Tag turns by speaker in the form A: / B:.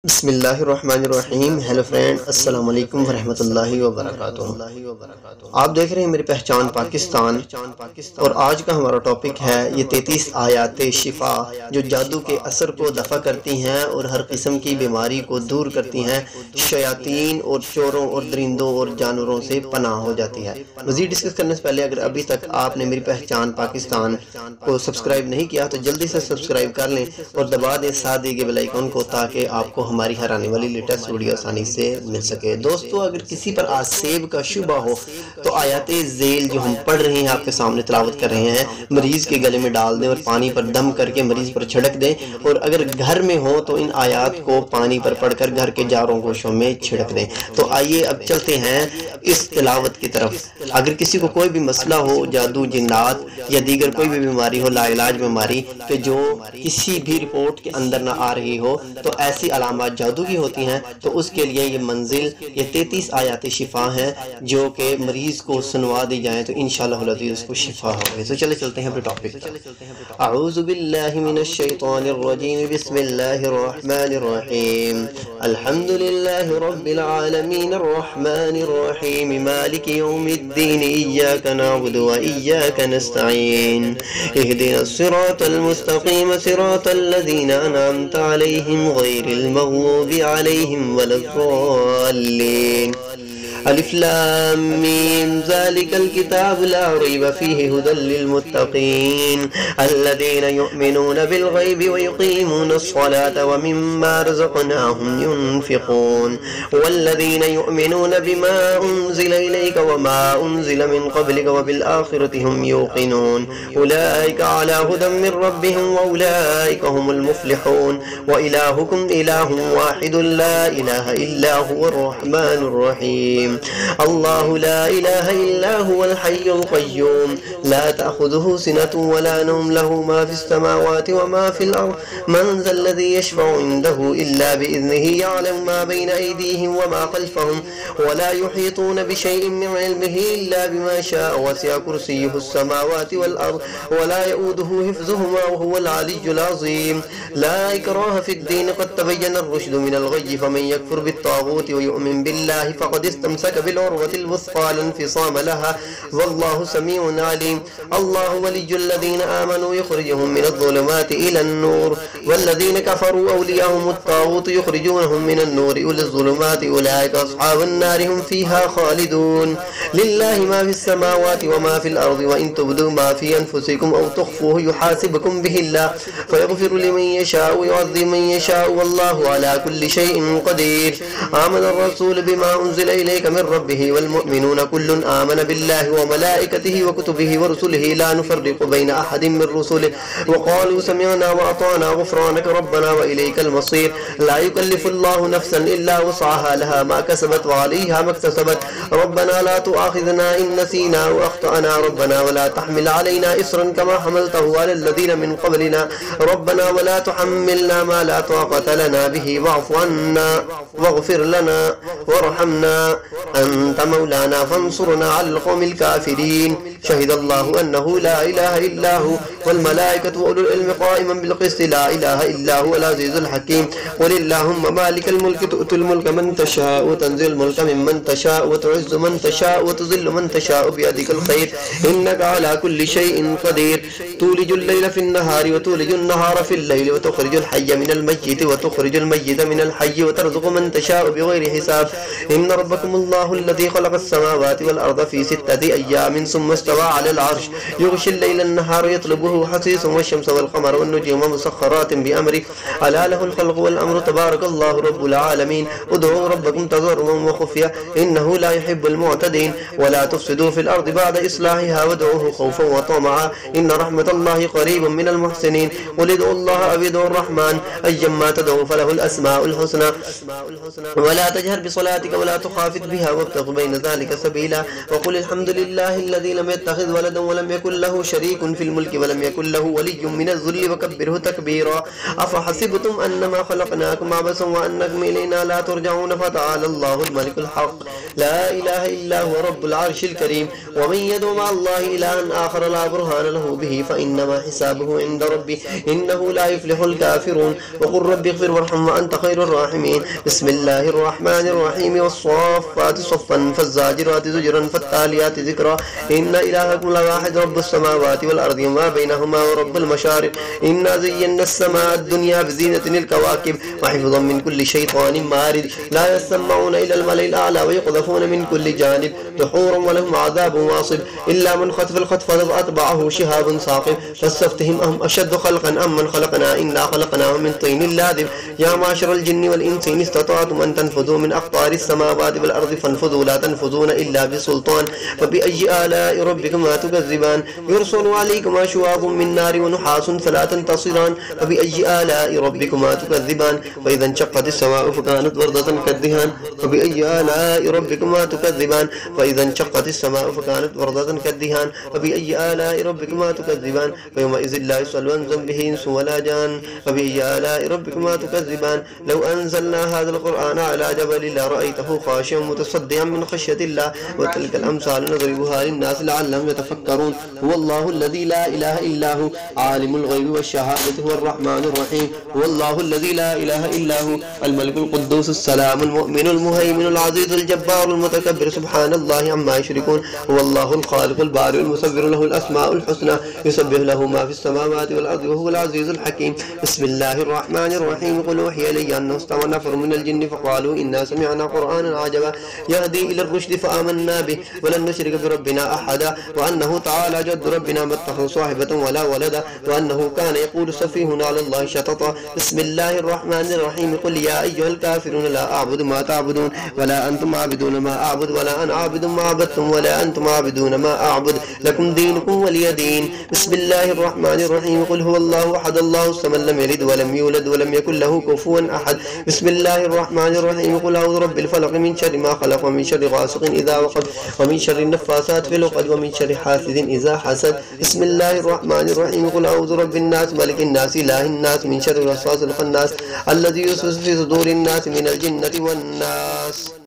A: بسم اللہ الرحمن الرحیم۔ ہیلو فرینڈ، السلام علیکم ورحمۃ اللہ وبرکاتہ۔ آپ دیکھ رہے ہیں میری پہچان پاکستان، اور آج کا ہمارا ٹاپک ہے یہ 33 آیات شفا جو جادو کے اثر کو دفع کرتی ہیں اور ہر قسم کی بیماری کو دور کرتی ہیں، شیاطین اور چوروں اور درندوں اور جانوروں سے پناہ ہو جاتی ہے۔ مزید ڈسکس کرنے سے پہلے اگر ابھی تک آپ نے میری پہچان پاکستان کو سبسکرائب نہیں کیا تو جلدی سے سبسکرائب کر لیں اور دبا دیں ساتھ دیے گئے بیل آئیکن کو، تاکہ آپ کو ہماری ہر آنے والی لیٹسٹ ویڈیو آسانی سے مل سکے۔ دوستو، اگر کسی پر آسیب کا شبہ ہو تو آیات ذیل جو ہم پڑھ رہے ہیں، آپ کے سامنے تلاوت کر رہے ہیں، مریض کے گلے میں ڈال دیں اور پانی پر دم کر کے مریض پر چھڑک دیں، اور اگر گھر میں ہو تو ان آیات کو پانی پر پڑھ کر گھر کے جاروں گوشوں میں چھڑک دیں۔ تو آئیے اب چلتے ہیں اس تلاوت کی طرف۔ اگر کسی کو کوئی بھی مسئلہ ہو، جادو، جنات یا دیگر کوئی بھی بیماری ہو، لا علاج بیماری کہ جو کسی بھی رپورٹ کے اندر نہ آ رہی ہو، تو ایسی علامات جادو کی ہوتی ہیں، تو اس کے لیے یہ منزل، یہ 33 آیات شفا ہیں جو کہ مریض کو سنوا دی جائیں تو انشاءاللہ العزیز اس کو شفا ہوگی۔ تو چلے چلتے ہیں اپنے ٹاپک پر۔ اعوذ باللہ من الشیطان الرجیم، بسم اللہ الرحمن الرحیم، الحمد للہ رب العالمین، الرحمن الرحیم، مالک یوم الدین، ایاک نعبد و ایاک نستعین، اہدنا الصراط المستقیم، صراط الذین انعمت علیہم غیر المغضوب علیہم ولا الضالین۔ الف لام میم، ذلك الكتاب لا ريب فيه هدى للمتقين الذين يؤمنون بالغيب ويقيمون الصلاة ومما رزقناهم ينفقون والذين يؤمنون بما أنزل إليك وما أنزل من قبلك وبالآخرة هم يوقنون أولئك على هدى من ربهم وأولئك هم المفلحون وإلهكم إله واحد لا إله إلا هو الرحمن الرحيم الله لا إله إلا هو الحي القيوم لا تأخذه سنة ولا نوم له ما في السماوات وما في الأرض من ذا الذي يشفع عنده إلا بإذنه يعلم ما بين أيديهم وما خلفهم ولا يحيطون بشيء من علمه إلا بما شاء وسع كرسيه السماوات والأرض ولا يؤوده حفظهما وهو العلي العظيم لا إكراه في الدين قد تبين الرشد من الغي فمن يكفر بالطاغوت ويؤمن بالله فقد استمسك بالعروة الوثقى لا انفصام لها والله سميع عليم الله ولي الذين آمنوا يخرجهم من الظلمات إلى النور والذين كفروا أولياءهم الطاغوت يخرجونهم من النور إلى الظلمات أولئك أصحاب النار هم فيها خالدون لله ما في السماوات وما في الأرض وإن تبدوا ما في أنفسكم أو تخفوه يحاسبكم به الله فيغفر لمن يشاء ويعذب من يشاء والله على كل شيء قدير آمن الرسول بما أنزل إليك من ربه والمؤمنون كل آمن بالله وملائكته وكتبه ورسله لا نفرق بين أحد من رسله وقالوا سمعنا وأطعنا غفرانك ربنا وإليك المصير لا يكلف الله نفسا إلا وسعها لها ما كسبت وعليها ما اكتسبت ربنا لا تؤاخذنا إن نسينا وأخطأنا ربنا ولا تحمل علينا إصرا كما حملته على الذين من قبلنا ربنا ولا تحملنا ما لا طاقة لنا به واعف عنا واغفر لنا وارحمنا أنت مولانا فانصرنا على القوم الكافرين شهد الله أنه لا إله إلا هو والملائكة وأولو العلم قائما بالقسط لا إله إلا هو العزيز الحكيم قل اللهم مالك الملك تؤتي الملك من تشاء وتنزل الملك ممن تشاء وتعز من تشاء وتذل من تشاء بيدك الخير إنك على كل شيء قدير تولج الليل في النهار وتولج النهار في الليل وتخرج الحي من الميت وتخرج الميت من الحي وترزق من تشاء بغير حساب إن ربكم الله الذي خلق السماوات والأرض في 6 أيام ثم استوى على العرش يغشي الليل النهار يطلبه حثيث والشمس والقمر والنجوم مسخرات بأمره ألا له الخلق والأمر تبارك الله رب العالمين ادعوا ربكم تضرعا وخفيا إنه لا يحب المعتدين ولا تفسدوا في الأرض بعد إصلاحها وادعوه خوفا وطمعا إن رحمة الله قريب من المحسنين قل ادعوا الله أو ادعوا الرحمن أيما تدعوا فله الأسماء الحسنى ولا تجهر بصلاتك ولا تخافت بها وابتغ بين ذلك سبيلا وقل الحمد لله الذي لم يتخذ ولدا ولم يكن له شريك في الملك ولم يكن له ولي من الذل وكبره تكبيرا أفحسبتم أنما خلقناكم عبثا وأنكم إلينا لا ترجعون فتعالى الله الملك الحق لا إله إلا هو رب العرش الكريم ومن يدعو مع الله إلها آخر لا برهان له به فإنما حسابه عند ربه إنه لا يفلح الكافرون وقل رب اغفر وارحم وأنت خير الراحمين بسم الله الرحمن الرحيم والصافات صفا فالزاجرات زجرا فالتاليات ذكرا إن إلهكم لواحد رب السماوات والأرض وما بينهما ورب المشارق إنا زينا السماء الدنيا بزينة الكواكب وحفظا من كل شيطان مارد لا يسمعون إلى الملأ الأعلى ويقذفون من كل جانب دحورا ولهم عذاب واصب إلا من خطف الخطفة فأتبعه شهاب ثاقب فاستفتهم أهم أشد خلقا أم من خلقنا إنا خلقناهم من طين لازب يا معشر الجن والإنس إن استطعتم أن تنفذوا من أقطار السماوات والأرض فانفذوا لا تنفذون إلا بسلطان فبأي آلاء ربكما تكذبان يرسل عليكما شواظ من نار ونحاس فلا تنتصران فبأي آلاء ربكما تكذبان فإذا انشقت السماء فكانت وردة كالدهان فبأي آلاء ربكما تكذبان فإذا انشقت السماء فكانت وردة كالدهان فبأي آلاء ربكما تكذبان فيومئذ لا يسأل عن ذنبه إنس ولا جان فبأي آلاء ربكما تكذبان لو أنزلنا هذا القرآن على جبل لرأيته خاشعا متصدعا من خشية الله وتلك الأمثال نضربها للناس لعلهم يتفكرون هو الله الذي لا إله إلا هو عالم الغيب والشهادة هو الرحمن الرحيم هو الله الذي لا إله إلا هو الملك القدوس السلام المؤمن المهيمن العزيز الجبار المتكبر سبحان الله عما يشركون هو الله الخالق البارئ المصور له الأسماء الحسنى يسبح له ما في السماوات والأرض وهو العزيز الحكيم بسم الله الرحمن الرحيم قل أوحي إلي أنه استمع نفر من الجن فقالوا إنا سمعنا قرآنا عجبا يهدي إلى الرشد فآمنا به ولن نشرك بربنا أحدا وأنه تعالى جد ربنا ما اتخذ صاحبة ولا ولدا وأنه كان يقول سفيهنا على الله شططا بسم الله الرحمن الرحيم قل يا أيها الكافرون لا أعبد ما تعبدون ولا أنتم عابدون ما أعبد ولا أنا عابد ما عبدتم ولا أنتم عابدون ما أعبد لكم دينكم ولي دين بسم الله الرحمن الرحيم قل هو الله أحد الله الصمد لم يلد ولم يولد ولم يكن له كفوا أحد بسم الله الرحمن الرحيم قل أعوذ برب الفلق من شر ما خلق ومن شر غاسق إذا وقب ومن شر النفاثات في العقد ومن شر حاسد إذا حسد بسم الله الرحمن الرحيم قل أعوذ برب الناس ملك الناس إله الناس من شر الوسواس الخناس الذي يوسوس في صدور الناس من الجنة والناس